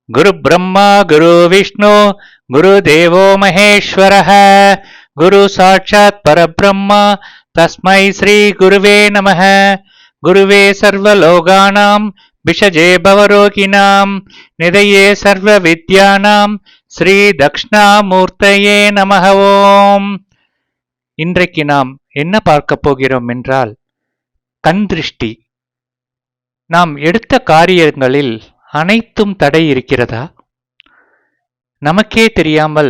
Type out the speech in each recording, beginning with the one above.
குரு பிரம்மா குரு விஷ்ணு குரு தேவோ மகேஸ்வரः குரு சாட்சாத் பரபிரம்மா தஸ்மை ஸ்ரீ குருவே நமः. குருவே சர்வலோகானாம் விஷஜே பவரோகிணாம் நிதயே சர்வ வித்யானாம் ஸ்ரீ தக்ஷணாமூர்த்தயே நமः. ஓம். இன்றைக்கு நாம் என்ன பார்க்க போகிறோம் என்றால் கண் திருஷ்டி. நாம் எடுத்த காரியங்களில் அனைத்தும் தடை இருக்கிறதா? நமக்கே தெரியாமல்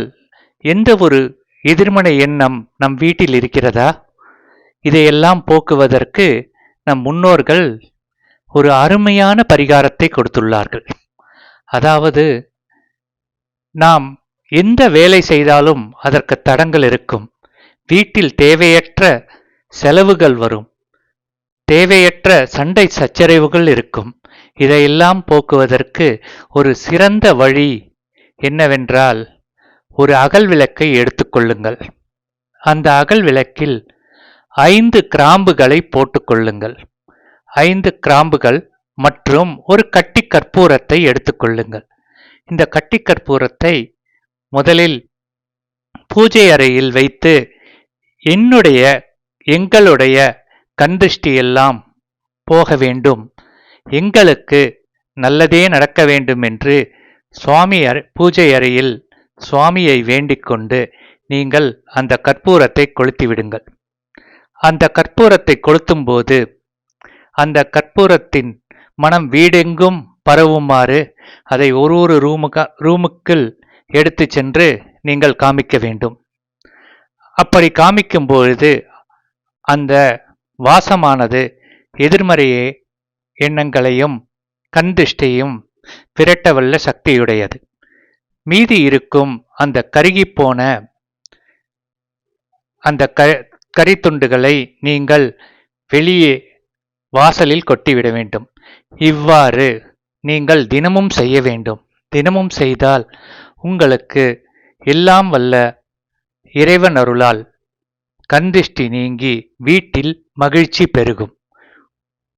எந்த ஒரு எதிர்மறை எண்ணம் நம் வீட்டில் இருக்கிறதா? இதையெல்லாம் போக்குவதற்கு நம் முன்னோர்கள் ஒரு அருமையான பரிகாரத்தை கொடுத்துள்ளார்கள். அதாவது, நாம் எந்த வேலை செய்தாலும் அதற்கு தடங்கள் இருக்கும். வீட்டில் தேவையற்ற செலவுகள் வரும், தேவையற்ற சண்டை சச்சரவுகள் இருக்கும். இதையெல்லாம் போக்குவதற்கு ஒரு சிறந்த வழி என்னவென்றால், ஒரு அகல் விளக்கை எடுத்துக்கொள்ளுங்கள். அந்த அகல் விளக்கில் 5 கிராம்புகளை போட்டுக்கொள்ளுங்கள். 5 கிராம்புகள் மற்றும் ஒரு கட்டி கற்பூரத்தை எடுத்துக்கொள்ளுங்கள். இந்த கட்டி கற்பூரத்தை முதலில் பூஜை அறையில் வைத்து எங்களுடைய கண்திருஷ்டி எல்லாம் போக வேண்டும், எங்களுக்கு நல்லதே நடக்க வேண்டும் என்று பூஜை அறையில் சுவாமியை வேண்டிக் கொண்டு நீங்கள் அந்த கற்பூரத்தை கொளுத்தி விடுங்கள். அந்த கற்பூரத்தை கொளுத்தும் போது அந்த கற்பூரத்தின் மனம் வீடெங்கும் பரவுமாறு அதை ஒரு ரூமுக்குள் எடுத்து சென்று நீங்கள் காமிக்க வேண்டும். அப்படி காமிக்கும் பொழுது அந்த வாசமானது எதிர்மறையே எண்ணங்களையும் கண்திஷ்டையும் விரட்டவல்ல சக்தியுடையது. மீதி இருக்கும் அந்த கருகிப்போன அந்த கரித்துண்டுகளை நீங்கள் வெளியே வாசலில் கொட்டிவிட வேண்டும். இவ்வாறு நீங்கள் தினமும் செய்ய வேண்டும். தினமும் செய்தால் உங்களுக்கு எல்லாம் வல்ல இறைவன் அருளால் கண்திஷ்டி நீங்கி வீட்டில் மகிழ்ச்சி பெருகும்.